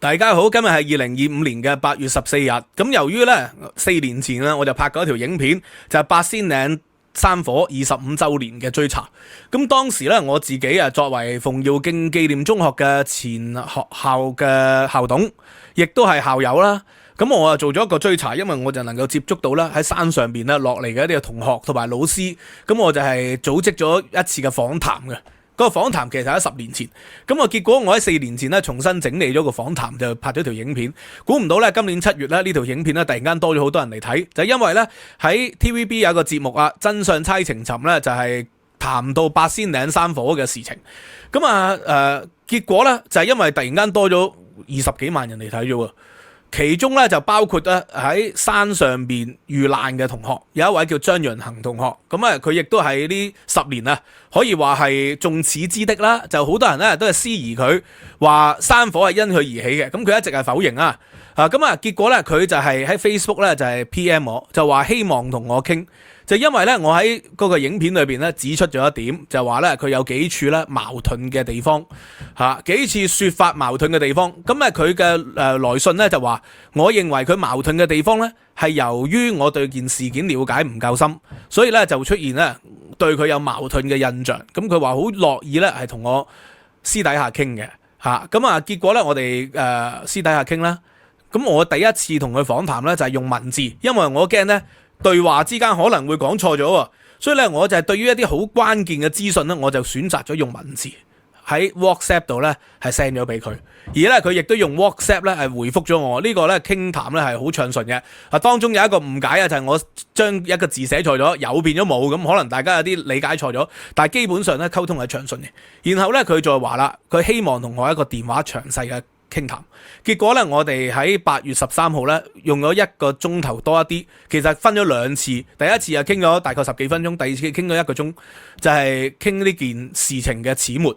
大家好，今日係2025年嘅8月14日。咁由於呢4年前我就拍過一條影片，就係八仙嶺山火25週年嘅追查。咁當時呢，我自己作為馮堯敬紀念中學嘅前學校嘅校董，亦都係校友啦。咁我做咗一個追查，因為我就能夠接觸到啦喺山上邊落嚟嘅一啲同學同埋老師。咁我就係組織咗一次嘅訪談嘅。嗰個訪談其實喺10年前，咁結果我喺4年前重新整理咗個訪談，就拍咗條影片。估唔到今年7月呢條影片突然間多咗好多人嚟睇，就因為喺 TVB 有個節目真相猜情尋就係談到八仙嶺山火嘅事情。咁結果就係因為突然間多咗20幾萬人嚟睇咗喎。其中就包括喺山上邊遇難嘅同學，有一位叫張潤恒同學，咁佢亦都係呢10年可以話係眾矢之的啦，就好多人都係思疑佢話山火係因佢而起嘅，咁佢一直係否認啊。結果佢就係喺 Facebook 就係 PM 我，就話希望同我傾。就因為我喺嗰個影片裏邊指出咗一點，就話佢有幾處矛盾嘅地方，幾次說法矛盾嘅地方。咁佢嘅來信就話，我認為佢矛盾嘅地方係由於我對件事件了解唔夠深，所以就出現對佢有矛盾嘅印象。咁佢話好樂意係同我私底下傾嘅，結果我哋私底下傾啦。咁我第一次同佢訪談就係用文字，因為我驚對話之間可能會講錯咗，所以我就係對於一啲好關鍵嘅資訊我就選擇咗用文字喺 WhatsApp 度係 send 咗俾佢，而佢亦都用 WhatsApp 係回覆咗我。呢個傾談係好暢順嘅。當中有一個誤解就係我將一個字寫錯咗，有變咗冇，咁可能大家有啲理解錯咗，但係基本上溝通係暢順嘅。然後佢再話啦，佢希望同我一個電話詳細嘅傾談。結果我哋喺8月13號用咗1個鐘頭多一啲，其實分咗2次。第一次傾咗大概10幾分鐘，第二次傾咗1個鐘，就係傾呢件事情嘅始末。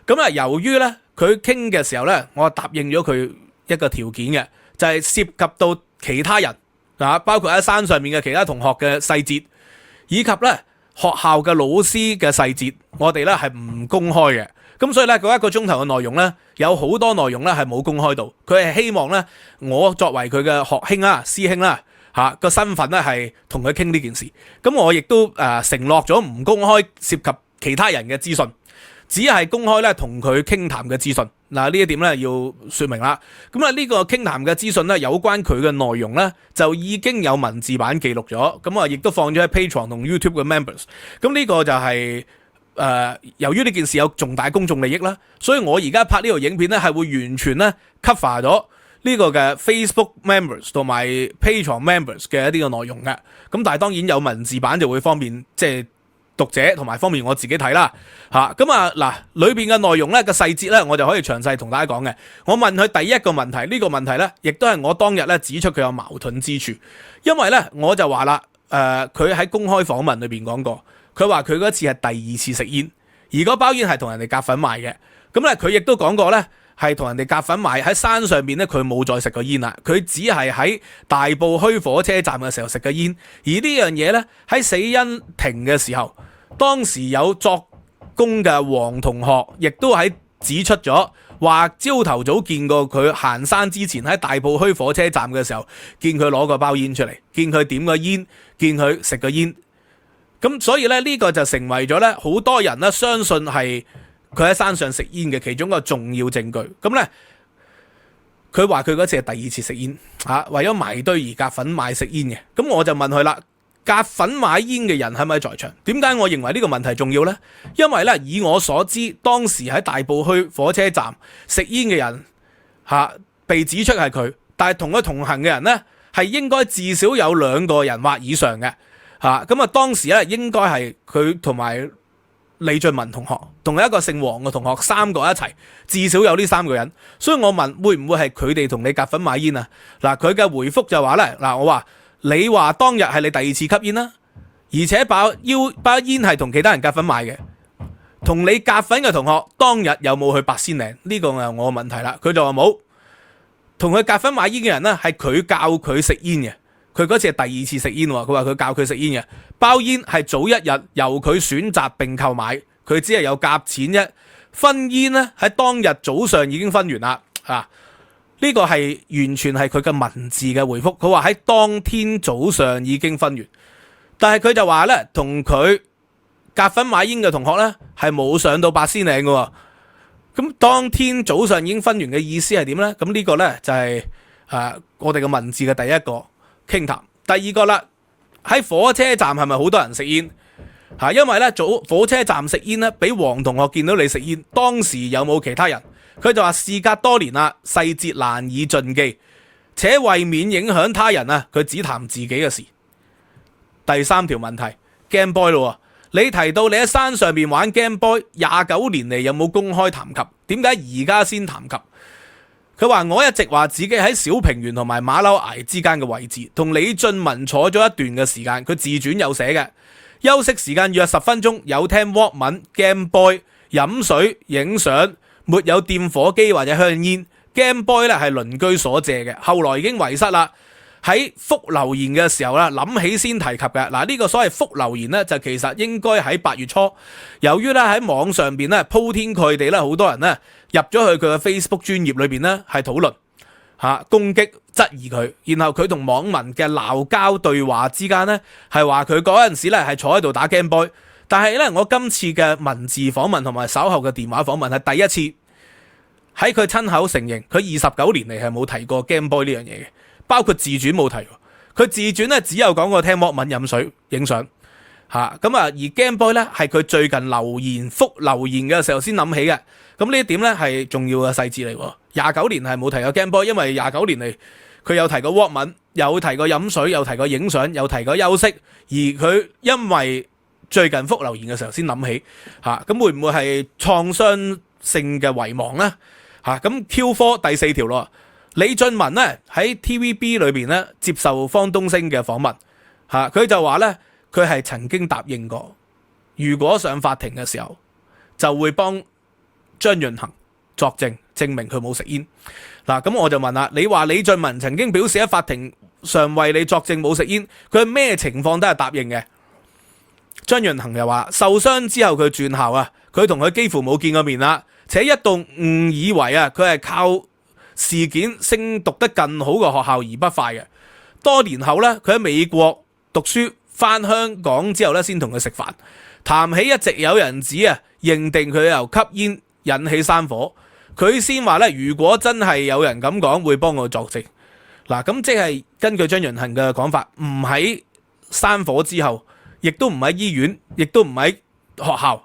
咁由於佢傾嘅時候我答應咗佢一個條件嘅，就係涉及到其他人包括喺山上面嘅其他同學嘅細節，以及學校嘅老師嘅細節，我哋係唔公開嘅。咁所以嗰1個鐘頭嘅內容有好多內容係冇公開到。佢係希望我作為佢嘅學兄啦、師兄啦個身份係同佢傾呢件事。咁我亦都承諾咗唔公開涉及其他人嘅資訊，只係公開同佢傾談嘅資訊。嗱，呢一點要說明啦。咁呢個傾談嘅資訊有關佢嘅內容就已經有文字版記錄咗。咁亦都放咗喺 Patreon 同 YouTube 嘅 members。咁呢個就係由於呢件事有重大公眾利益啦，所以我而家拍呢條影片係會完全cover 咗呢個嘅 Facebook members 同埋 Patreon members 嘅一啲嘅內容嘅。咁但係當然有文字版就會方便讀者同埋方便我自己睇啦。裏邊嘅內容嘅細節我就可以詳細同大家講嘅。我問佢第一個問題，呢個問題亦都係我當日指出佢有矛盾之處，因為我就話啦，佢喺公開訪問裏邊講過。佢話佢嗰次係第2次食煙，而嗰包煙係同人哋夾粉買嘅。咁佢亦都講過係同人哋夾粉買，喺山上邊佢冇再食過煙啦，佢只係喺大埔墟火車站嘅時候食過煙。而呢樣嘢喺死因庭嘅時候，當時有作供嘅黃同學亦都喺指出咗，話朝頭早見過佢行山之前喺大埔墟火車站嘅時候，見佢攞個包煙出嚟，見佢點個煙，見佢食個煙。咁所以呢個就成為咗好多人相信係佢喺山上食煙嘅其中一個重要證據。咁佢話佢嗰次係第2次食煙，為咗埋堆而夾粉買食煙嘅。咁我就問佢啦，夾粉買煙嘅人係咪在場？點解我認為呢個問題重要呢？因為以我所知，當時喺大埔墟火車站食煙嘅人被指出係佢，但係同佢同行嘅人係應該至少有2個人或以上嘅。咁當時應該係佢同埋李俊文同學，同一個姓黃嘅同學，3個一齊，至少有呢3個人。所以我問會唔會係佢哋同你夾粉買煙啊？佢嘅回覆就話我話你話當日係你第2次吸煙啦，而且包煙係同其他人夾粉買嘅，同你夾粉嘅同學當日有冇去八仙嶺？呢個係我嘅問題啦。佢就話冇，同佢夾粉買煙嘅人係佢教佢食煙嘅。佢嗰次係第2次食煙喎，佢話佢教佢食煙嘅，包煙係早一日由佢選擇並購買，佢只係有夾錢啫。分煙喺當日早上已經分完啦。呢個係完全係佢嘅文字嘅回覆。佢話喺當天早上已經分完，但係佢就話咧，同佢夾份買煙嘅同學咧係冇上到八仙嶺嘅。咁當天早上已經分完嘅意思係點咧？咁呢個咧就係我哋嘅文字嘅第一個傾談。第二個啦，喺火車站係咪好多人食煙？因為咧火車站食煙咧，俾黃同學見到你食煙，當時有冇其他人？佢就話事隔多年啦，細節難以盡記，且為免影響他人啊，佢只談自己嘅事。第三條問題 Game Boy 咯，你提到你喺山上面玩 Game Boy 29年嚟，有冇公開談及？點解而家先談及？佢話我一直話自己喺小平原同埋馬騮崖之間嘅位置，同李俊文坐咗一段嘅時間，佢自傳有寫嘅。休息時間約10分鐘，有聽 Walkman、Game Boy、飲水、影相，沒有掂火機或者香煙。Game Boy 咧係鄰居所借嘅，後來已經遺失啦。喺覆留言嘅時候啦，諗起先提及嘅。嗱，呢個所謂覆留言呢，就其實應該喺8月初，由於咧喺網上邊咧鋪天蓋地咧，好多人咧入咗去佢嘅 Facebook 專頁裏邊咧係討論攻擊質疑佢，然後佢同網民嘅鬧交對話之間呢，係話佢嗰陣時咧係坐喺度打 Game Boy， 但係咧我今次嘅文字訪問同埋稍後嘅電話訪問係第一次喺佢親口承認，佢29年嚟係冇提過 Game Boy 呢樣嘢嘅。包括自傳冇提，佢自傳咧只有講過聽 Walkman、飲水、影相咁而 Game Boy 咧係佢最近覆留言嘅時候先諗起嘅。咁呢一點咧係重要嘅細節嚟。29年係冇提過 Game Boy， 因為29年嚟佢有提過 Walkman， 有提過飲水，有提過影相，有提過休息，而佢因為最近覆留言嘅時候先諗起咁會唔會係創傷性嘅遺忘咧？咁 Q4 第4條咯。李俊文咧喺 TVB 裏邊咧接受方東升嘅訪問，佢就話咧佢係曾經答應過，如果上法庭嘅時候就會幫張潤衡作證，證明佢冇食煙。咁我就問啦，你話李俊文曾經表示喺法庭上為你作證冇食煙，佢係咩情況都係答應嘅？張潤衡又話受傷之後佢轉校佢同佢幾乎冇見過面啦，且一度誤以為佢係靠事件升讀得更好嘅學校而不快嘅。多年後咧，佢喺美國讀書，翻香港之後咧，先同佢食飯，談起一直有人指認定佢由吸煙引起山火，佢先話咧，如果真係有人咁講，會幫我作證。咁即係根據張潤衡嘅講法，唔喺山火之後，亦都唔喺醫院，亦都唔喺學校，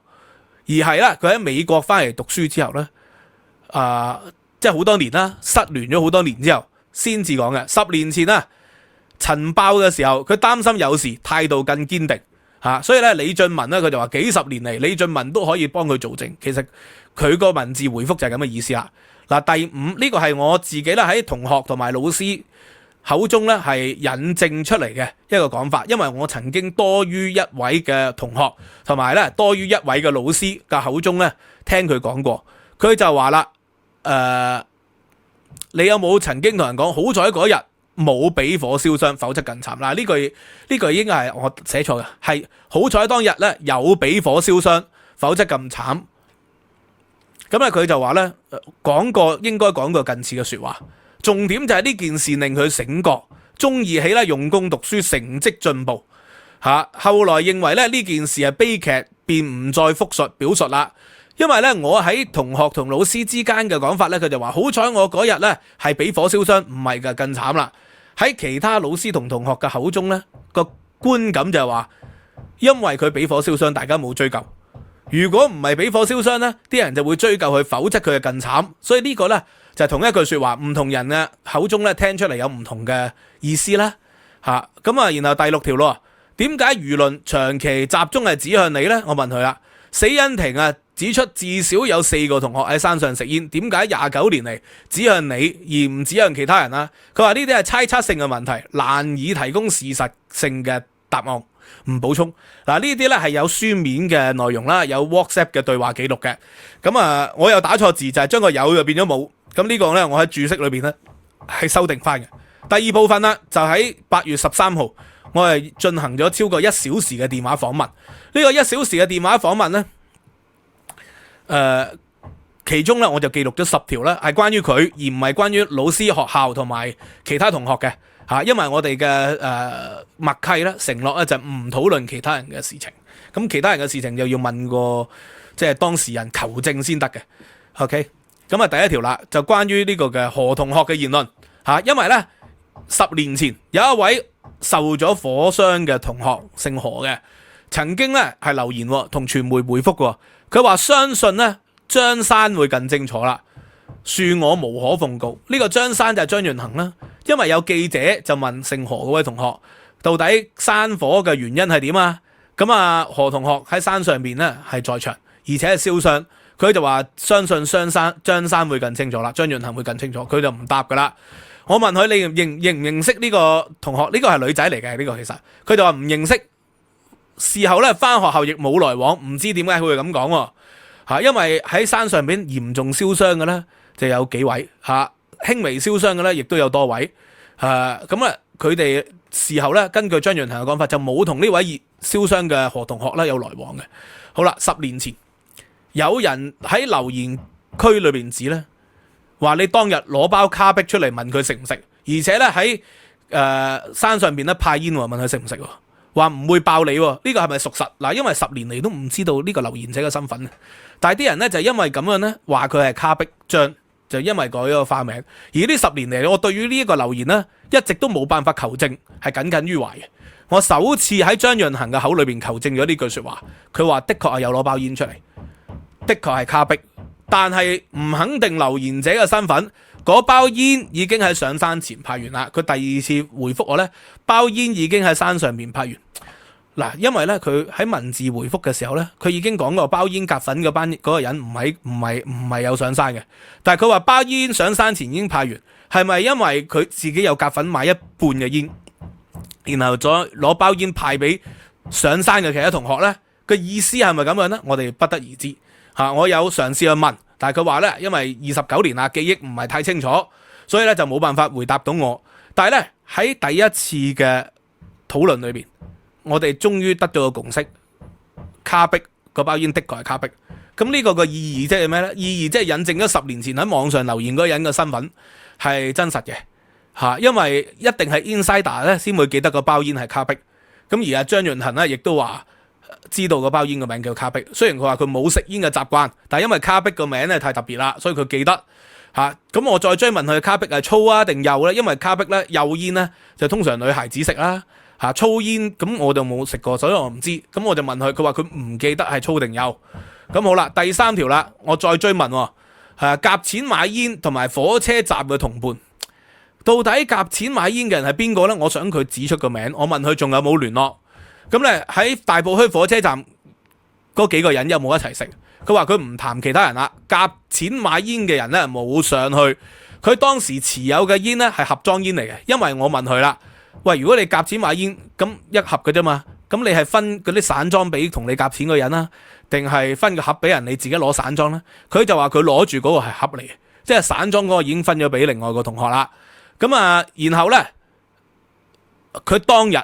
而係咧佢喺美國翻嚟讀書之後咧，即係好多年啦，失聯咗好多年之後先至講嘅。10年前塵爆嘅時候，佢擔心有事，態度更堅定所以咧李俊文咧佢就話幾十年嚟李俊文都可以幫佢做證。其實佢個文字回覆就係咁嘅意思啦。第5呢個係我自己咧喺同學同埋老師口中咧係引證出嚟嘅一個講法，因為我曾經多於一位嘅同學同埋咧多於一位嘅老師嘅口中咧聽佢講過，佢就話啦。你有冇曾經同人講好彩嗰日冇俾火燒傷，否則更慘？呢句應該係我寫錯嘅，係好彩當日咧有俾火燒傷，否則咁慘。咁佢就話咧應該講過近似嘅說話，重點就係呢件事令佢醒覺，中意起咧用功讀書，成績進步後來認為咧呢件事係悲劇，便唔再表述啦。因為咧，我喺同學同老師之間嘅講法咧，佢就話好彩我嗰日咧係俾火燒傷，唔係噶，更慘啦。喺其他老師同同學嘅口中咧，個觀感就係話，因為佢俾火燒傷，大家冇追究。如果唔係俾火燒傷咧，啲人就會追究佢，否則佢係更慘。所以呢個咧就係同一句說話，唔同人嘅口中咧聽出嚟有唔同嘅意思啦。然後第6條咯，點解輿論長期集中係指向你咧？我問佢啦，死因庭指出至少有4個同學喺山上食煙，點解29年嚟指向你而唔指向其他人啊？佢話呢啲係猜測性嘅問題，難以提供事實性嘅答案，唔補充。呢啲咧係有書面嘅內容啦，有 WhatsApp 嘅對話記錄嘅。我有打錯字，就係將個有就變咗冇。咁呢個咧我喺注釋裏邊咧係修訂翻嘅。第2部分啦，就喺8月13號，我係進行咗超過1小時嘅電話訪問。呢個1小時嘅電話訪問咧。其中咧我就記錄咗10條咧，係關於佢，而唔係關於老師、學校同埋其他同學嘅嚇。因為我哋嘅默契咧、承諾咧就唔討論其他人嘅事情。咁其他人嘅事情就要問個即係當事人求證先得嘅。OK， 咁啊第一條啦，就關於呢個嘅何同學嘅言論嚇。因為咧10年前有一位受咗火傷嘅同學姓何嘅，曾經咧係留言同傳媒回覆嘅，佢話相信咧張生會更清楚啦，恕我無可奉告。呢個張生就係張潤衡啦。因為有記者就問姓何嗰位同學，到底山火嘅原因係點啊？咁啊何同學喺山上邊咧係在場，而且係燒傷，佢就話相信張生會更清楚啦，張潤衡會更清楚，佢就唔答噶啦。我問佢你認唔認識呢個同學？呢個係女仔嚟嘅，呢個其實佢就話唔認識。事後咧翻學校亦冇來往，唔知點解佢會咁講嚇。因為喺山上邊嚴重燒傷嘅咧就有幾位嚇，輕微燒傷嘅咧亦都有多位咁啊。佢哋事後咧根據張潤衡嘅講法，就冇同呢位燒傷嘅何同學咧有來往嘅。好啦，10年前有人喺留言區裏邊指咧，話你當日攞包卡壁出嚟問佢食唔食，而且咧喺山上邊咧派煙，問佢食唔食，話唔會爆你，呢個係咪屬實？嗱，因為10年嚟都唔知道呢個留言者嘅身份，但係啲人咧就因為咁樣咧話佢係卡壁張，就因為改咗個花名。而呢10年嚟，我對於呢一個留言咧一直都冇辦法求證，係耿耿於懷嘅。我首次喺張潤衡嘅口裏邊求證咗呢句說話，佢話的確係有攞包煙出嚟，的確係卡壁，但係唔肯定留言者嘅身份。嗰包煙已經喺上山前派完啦。佢第2次回覆我呢，包煙已經喺山上面派完。嗱，因為呢，佢喺文字回覆嘅時候呢，佢已經講過包煙夾粉嗰個人唔係有上山嘅，但係佢話包煙上山前已經派完，係咪因為佢自己有夾粉買一半嘅煙，然後再攞包煙派俾上山嘅其他同學呢？個意思係咪咁樣呢？我哋不得而知嚇。我有嘗試去問。但係佢話咧，因為29年啦，記憶唔係太清楚，所以咧就冇辦法回答到我。但係咧喺第一次嘅討論裏邊，我哋終於得咗個共識，卡壁嗰包煙的確係卡壁。咁呢個個意義即係咩咧？意義即係引證咗10年前喺網上留言嗰個人嘅身份係真實嘅嚇，因為一定係 insider 咧先會記得個包煙係卡壁。咁而阿張潤衡咧亦都話知道個包煙個名叫卡壁，雖然佢話佢冇食煙嘅習慣，但係因為卡壁個名咧太特別啦，所以佢記得嚇。咁我再追問佢卡壁係粗啊定幼咧？因為卡壁咧幼煙咧就通常女孩子食啦嚇，粗煙咁我就冇食過，所以我唔知。咁我就問佢，佢話佢唔記得係粗定幼。咁好啦，第3條啦，我再追問夾錢買煙同埋火車站嘅同伴，到底夾錢買煙嘅人係邊個咧？我想佢指出個名。我問佢仲有冇聯絡。咁咧喺大埔墟火車站嗰幾個人有冇一齊食？佢話佢唔談其他人啦，夾錢買煙嘅人咧冇上去。佢當時持有嘅煙咧係盒裝煙嚟嘅，因為我問佢啦，喂，如果你夾錢買煙，咁一盒嘅啫嘛，咁你係分嗰啲散裝俾同你夾錢嘅人啦，定係分個盒俾人你自己攞散裝咧？佢就話佢攞住嗰個係盒嚟嘅，即係散裝嗰個已經分咗俾另外個同學啦。咁啊，然後咧佢當日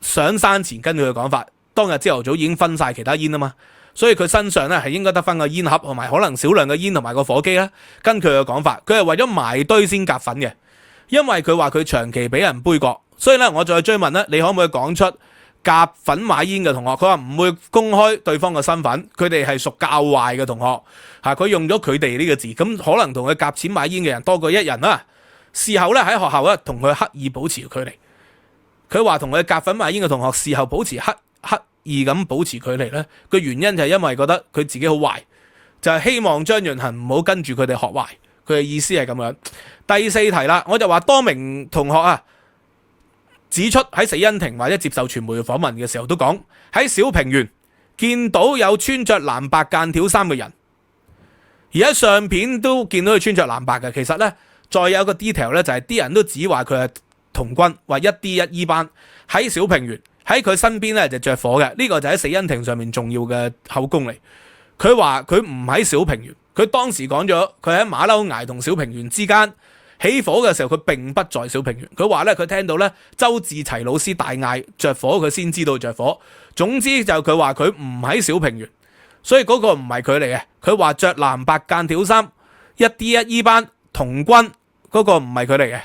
上山前根據佢講法，當日朝頭早已經分晒其他煙啊嘛，所以佢身上咧係應該得翻個煙盒同埋可能少量嘅煙同埋個火機啦。根據佢嘅講法，佢係為咗埋堆先夾粉嘅，因為佢話佢長期俾人杯葛，所以咧我再追問咧，你可唔可以講出夾粉買煙嘅同學？佢話唔會公開對方嘅身份，佢哋係屬教壞嘅同學嚇，佢用咗佢哋呢個字，咁可能同佢夾錢買煙嘅人多過一人啦。事後咧喺學校咧同佢刻意保持距離。佢話同佢夾粉買煙嘅同學事後保持刻意咁保持距離咧，個原因就係因為覺得佢自己好壞，就係希望張潤衡唔好跟住佢哋學壞。佢嘅意思係咁樣。第4題啦，我就話多名同學指出喺死因庭或者接受傳媒嘅訪問嘅時候都講，喺小平原見到有穿着藍白間條衫嘅人，而喺相片都見到佢穿着藍白嘅。其實咧再有一個 detail 咧，就係啲人都只話佢係童軍，話1D1E班喺小平原，喺佢身邊咧就着火嘅。呢個就喺死因庭上面重要嘅口供嚟。佢話佢唔喺小平原，佢當時講咗佢喺馬騮崖同小平原之間起火嘅時候，佢並不在小平原。佢話咧佢聽到咧周志齊老師大嗌着火，佢先知道着火。總之就佢話佢唔喺小平原，所以嗰個唔係佢嚟嘅。佢話着藍白間條衫1D1E 班童軍嗰個唔係佢嚟嘅。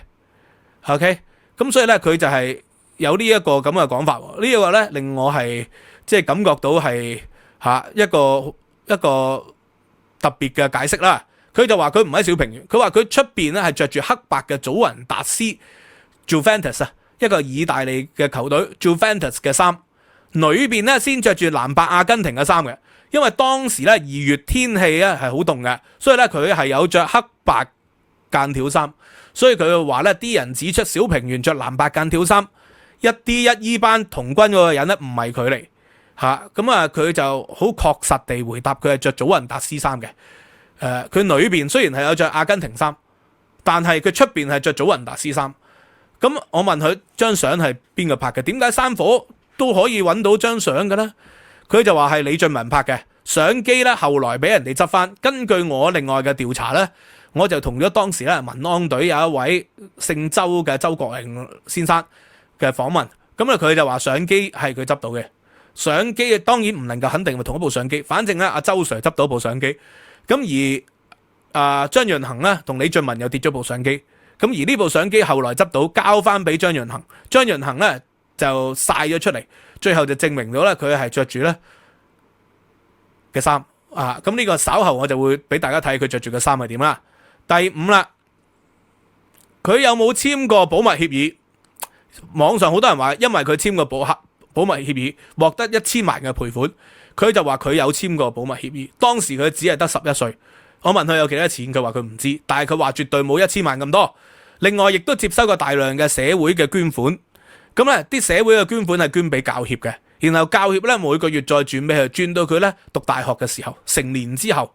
OK， 咁所以咧佢就係有呢一個咁嘅講法。呢個咧令我係即係感覺到係一個特別嘅解釋啦。佢就話佢唔喺小平原，佢話佢出邊咧係着住黑白嘅祖雲達斯 Juventus 一個意大利嘅球隊 Juventus 嘅衫，裏邊咧先着住藍白阿根廷嘅衫嘅。因為當時咧2月天氣咧係好凍嘅，所以咧佢係有着黑白間條衫。所以佢話咧啲人指出小平原着藍白間條衫1D1E 班童軍嗰個人咧唔係佢嚟咁啊，佢就好確實地回答佢係着祖雲達斯衫嘅。佢裏邊雖然係有着阿根廷衫，但係佢出邊係着祖雲達斯衫。咁我問佢張相係邊個拍嘅？點解山火都可以揾到張相嘅呢？佢就話係李俊文拍嘅相機咧，後來俾人哋執翻。根據我另外嘅調查咧，我就同咗當時咧民安隊有一位姓周嘅周國榮先生嘅訪問。咁佢就話相機係佢執到嘅。相機當然唔能夠肯定係同一部相機，反正咧阿周 Sir 執到部相機。咁而張潤衡咧同李俊文又跌咗部相機。咁而呢部相機後來執到交翻俾張潤衡，張潤衡咧就晒咗出嚟，最後就證明到咧佢係着住咧嘅衫咁呢個稍後我就會俾大家睇佢着住嘅衫係點啦。第5啦，佢有冇簽過保密協議？網上好多人話因為佢簽過保密協議獲得1000萬嘅賠款，佢就話佢有簽過保密協議。當時佢只係得11歲。我問佢有幾多錢，佢話佢唔知，但係佢話絕對冇1000萬咁多。另外亦都接收過大量嘅社會嘅捐款。咁咧啲社會嘅捐款係捐俾教協嘅，然後教協咧每個月再轉俾佢，轉到佢咧讀大學嘅時候，成年之後。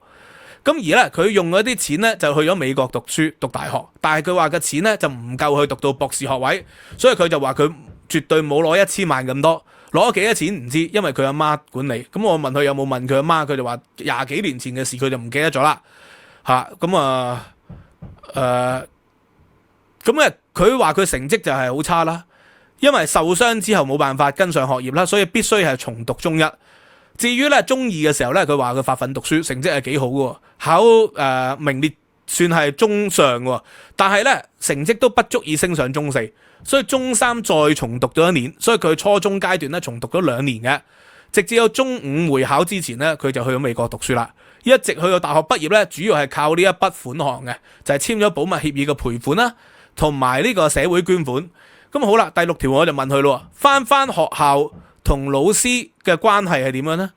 咁而咧佢用嗰啲錢咧就去咗美國讀書讀大學，但係佢話嘅錢咧就唔夠去讀到博士學位，所以佢就話佢絕對冇攞1000萬咁多，攞幾多錢唔知，因為佢阿媽管理。咁我問佢有冇問佢阿媽，佢就話20幾年前嘅事佢就唔記得咗啦。佢話佢成績就係好差啦，因為受傷之後冇辦法跟上學業啦，所以必須係重讀中一。至於咧中二嘅時候咧，佢話佢發奮讀書，成績係幾好嘅，考名列算係中上嘅，但係咧成績都不足以升上中4，所以中3再重讀咗1年，所以佢初中階段咧重讀咗2年嘅，直至到中5會考之前咧，佢就去咗美國讀書啦。一直去到大學畢業咧，主要係靠呢一筆款項嘅，就係簽咗保密協議嘅賠款啦，同埋呢個社會捐款。咁好啦，第6條我就問佢咯，翻學校同老師嘅關係係點樣呢？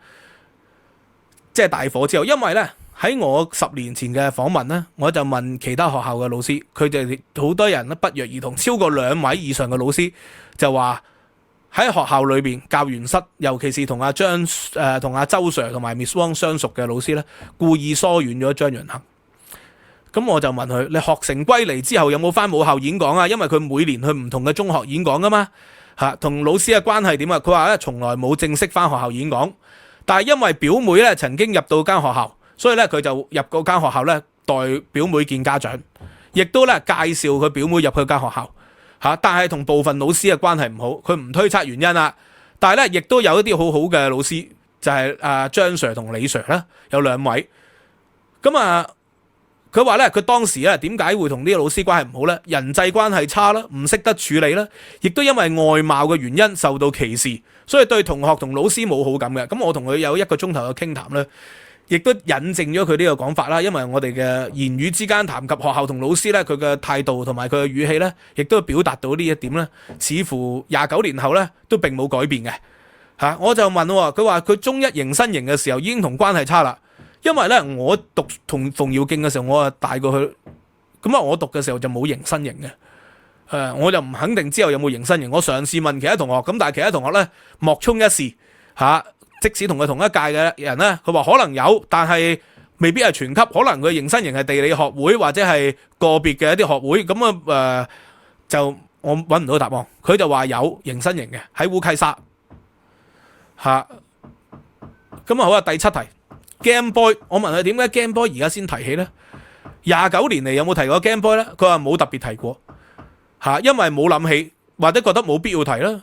即係大火之後，因為咧喺我10年前嘅訪問咧，我就問其他學校嘅老師，佢哋好多人咧不約而同，超過2位以上嘅老師就話喺學校裏邊教員室，尤其是同阿周 Sir 同埋 Miss Wong 相熟嘅老師咧，故意疏遠咗張潤衡。咁我就問佢：你學成歸嚟之後有冇翻母校演講啊？因為佢每年去唔同嘅中學演講噶嘛，同老師嘅關係點啊？佢話咧從來冇正式翻學校演講，但係因為表妹咧曾經入到間學校，所以咧佢就入嗰間學校咧代表妹見家長，亦都咧介紹佢表妹入去間學校。但係同部分老師嘅關係唔好，佢唔推測原因啦。但係咧，亦都有一啲好好嘅老師，就係張 Sir 同李 Sir 啦，有2位。咁佢話咧，佢當時咧點解會同呢個老師關係唔好咧？人際關係差啦，唔識得處理啦，亦都因為外貌嘅原因受到歧視，所以對同學同老師冇好感嘅。咁我同佢有1個鐘頭嘅傾談咧，亦都引證咗佢呢個講法啦。因為我哋嘅言語之間談及學校同老師咧，佢嘅態度同埋佢嘅語氣咧，亦都表達到呢一點咧，似乎29年後咧都並冇改變嘅。我就問喎，佢話佢中1迎新營嘅時候已經同關係差啦。因為咧，我讀同馮堯敬嘅時候，我大過佢，咁我讀嘅時候就冇迎新營嘅。我就唔肯定之後有冇迎新營。我嘗試問其他同學，咁但係其他同學咧莫衷一是即使同佢同一屆嘅人咧，佢話可能有，但係未必係全級，可能佢迎新營係地理學會或者係個別嘅一啲學會。咁就我揾唔到答案。佢就話有迎新營嘅喺烏溪沙。咁好啊，第7題。Game Boy， 我問佢點解 Game Boy 而家先提起呢？29年嚟有冇提過 Game Boy 呢？佢話冇特別提過，因為冇諗起或者覺得冇必要提啦。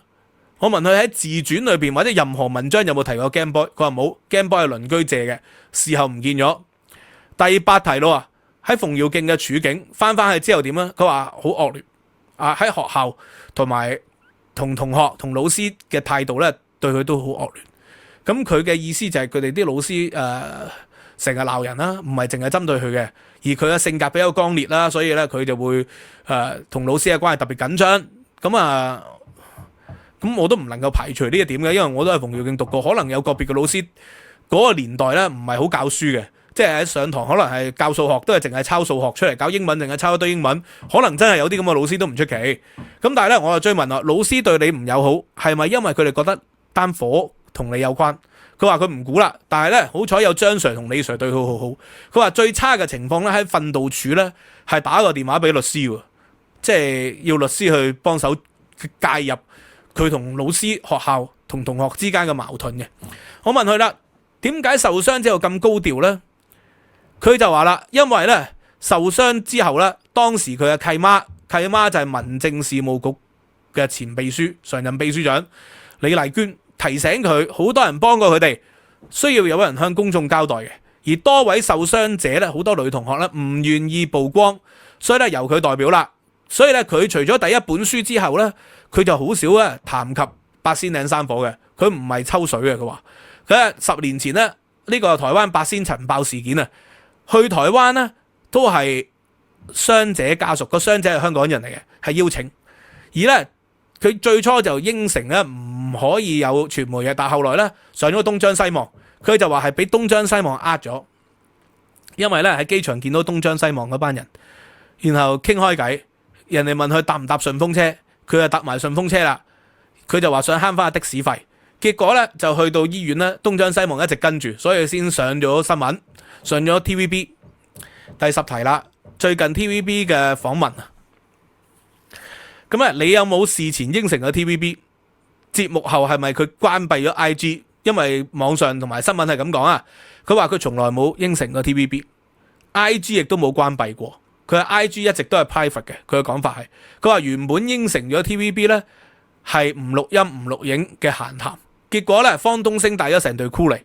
我問佢喺自傳裏邊或者任何文章有冇提過 Game Boy，佢話冇，Game Boy 係鄰居借嘅，事後唔見咗。第8題咯啊，喺馮堯敬嘅處境翻去之後點啊？佢話好惡劣啊！喺學校同埋同同學同老師嘅態度咧，對佢都好惡劣。咁佢嘅意思就係佢哋啲老師成日鬧人啦，唔係淨係針對佢嘅，而佢嘅性格比較剛烈啦，所以咧佢就會同老師嘅關係特別緊張。咁我都唔能夠排除呢一點嘅，因為我都係馮堯敬讀過，可能有個別嘅老師嗰個年代咧唔係好教書嘅。即係喺上堂可能係教數學都係淨係抄數學出嚟，教英文淨係抄一堆英文，可能真係有啲咁嘅老師都唔出奇。咁但係咧，我就追問啦，老師對你唔友好，係咪因為佢哋覺得單火同你有關？佢話佢唔估啦，但係咧好彩有張 Sir 同李 Sir 對佢好好。佢話最差嘅情況咧喺訓導處咧係打個電話俾律師喎，即係要律師去幫手介入佢同老師、學校同同學之間嘅矛盾嘅。我問佢啦，點解受傷之後咁高調咧？佢就話啦，因為咧受傷之後咧，當時佢嘅契媽就係民政事務局嘅前秘書、常任秘書長李麗娟提醒佢，好多人幫過佢哋，需要有人向公眾交代嘅。而多位受傷者咧，好多女同學咧唔願意曝光，所以咧由佢代表啦。所以咧佢除咗第一本書之後咧，佢就好少咧談及八仙嶺山火嘅。佢唔係抽水嘅，佢話佢10年前咧呢個台灣八仙塵爆事件啊。去台灣呢都係傷者家屬，個傷者係香港人嚟嘅，係邀請。而呢，佢最初就應承咧唔可以有傳媒嘅，但係後來呢上咗東張西望，佢就話係俾東張西望呃咗，因為呢喺機場見到東張西望嗰班人，然後傾開偈，人哋問佢搭唔搭順風車，佢就搭埋順風車啦。佢就話想慳翻下的士費，結果呢就去到醫院呢，東張西望一直跟住，所以先上咗新聞。上咗 TVB。 第10題啦，最近 TVB 嘅訪問啊，咁你有冇事前應承咗 TVB？ 節目後係咪佢關閉咗 IG？ 因為網上同埋新聞係咁講啊，佢話佢從來冇應承過 TVB，IG 亦都冇關閉過，佢嘅 IG 一直都係 private 嘅。佢嘅講法係，佢話原本應承咗 TVB 呢係唔錄音唔錄影嘅閒談，結果呢，方東升帶咗成隊 crew 嚟。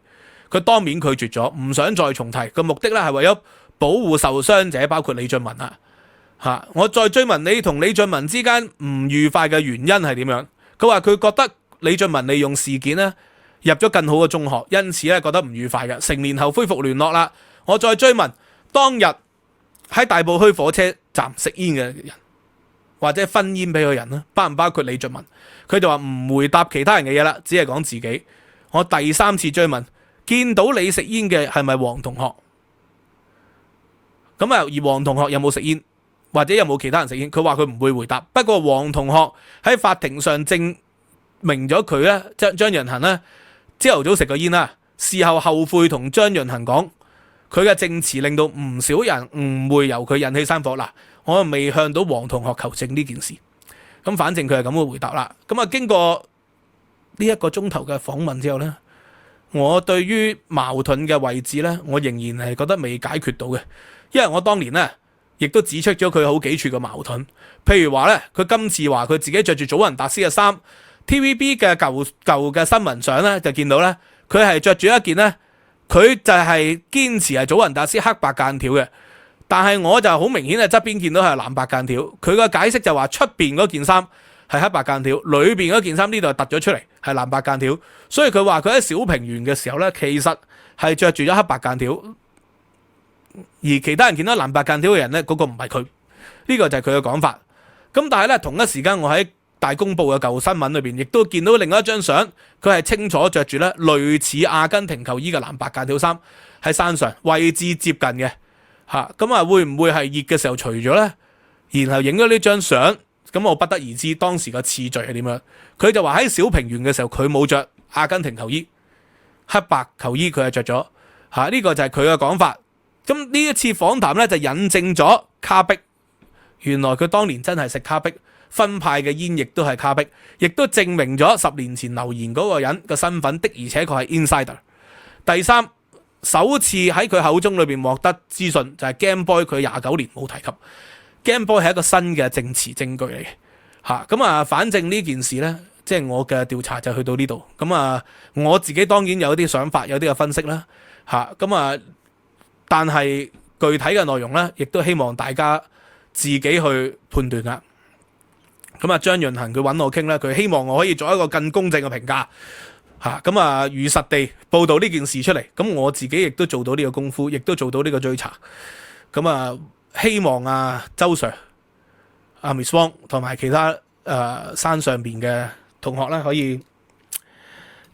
佢當面拒絕咗，唔想再重提。個目的咧係為咗保護受傷者，包括李峻文啊。我再追問你同李峻文之間唔愉快嘅原因係點樣？佢話佢覺得李峻文利用事件咧入咗更好嘅中學，因此咧覺得唔愉快嘅。成年後恢復聯絡啦。我再追問當日喺大埔墟火車站食煙嘅人，或者分煙俾個人咧，包唔包括李峻文？佢就話唔回答其他人嘅嘢啦，只係講自己。我第3次追問。見到你食煙嘅係咪黃同學？咁而黃同學有冇食煙，或者有冇其他人食煙？佢話佢唔會回答。不過黃同學喺法庭上證明咗佢咧，張潤衡咧朝頭早食過煙啦，事後後悔同張潤衡講，佢嘅證詞令到唔少人誤會由佢引起山火。嗱，我未向到黃同學求證呢件事。咁反正佢係咁嘅回答啦。咁經過呢1個鐘頭嘅訪問之後咧，我對於矛盾嘅位置呢，我仍然係覺得未解決到嘅，因為我當年呢亦都指出咗佢好幾處嘅矛盾，譬如話呢，佢今次話佢自己着住祖雲達斯嘅衫 ，TVB 嘅舊嘅新聞相呢，就見到呢，佢係着住一件呢，佢就係堅持係祖雲達斯黑白間條嘅，但係我就好明顯係側邊見到係藍白間條，佢個解釋就話出邊嗰件衫係黑白間條，裏邊嗰件衫呢度突咗出嚟係藍白間條，所以佢話佢喺小平原嘅時候呢，其實係着住咗黑白間條，而其他人見到藍白間條嘅人呢，嗰個唔係佢，呢個就係佢嘅講法。咁但係呢，同一時間我喺大公報嘅舊新聞裏邊，亦都見到另外一張相，佢係清楚着住呢類似阿根廷球衣嘅藍白間條衫喺山上，位置接近嘅嚇。咁會唔會係熱嘅時候除咗呢？然後影咗呢張相？咁我不得而知當時個次序係點樣。佢就話喺小平原嘅時候佢冇着阿根廷球衣，黑白球衣佢係着咗嚇，呢個就係佢嘅講法。咁呢一次訪談呢，就引證咗卡碧，原來佢當年真係食卡碧，分派嘅煙亦都係卡碧，亦都證明咗10年前留言嗰個人嘅身份的而且確係 insider。第3，首次喺佢口中裏邊獲得資訊就係 Game Boy， 佢29年冇提及。Game Boy 係一個新嘅證詞證據嚟嘅嚇，咁反正呢件事呢，即係我嘅調查就去到呢度。咁啊，我自己當然有啲想法，有啲嘅分析啦，咁啊，但係具體嘅內容咧，亦都希望大家自己去判斷啦。咁啊，張潤恒佢揾我傾咧，佢希望我可以做一個更公正嘅評價。咁啊，如實地報導呢件事出嚟，咁我自己亦都做到呢個功夫，亦都做到呢個追查。咁啊，希望周 Sir、Miss Wong 同埋其他山上邊嘅同學咧，可以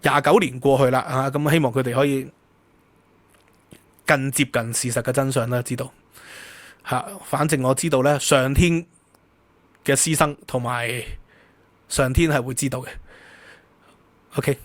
29年過去啦，咁希望佢哋可以更接近事實嘅真相啦，知道反正我知道咧，上天嘅師生同埋上天係會知道嘅。OK。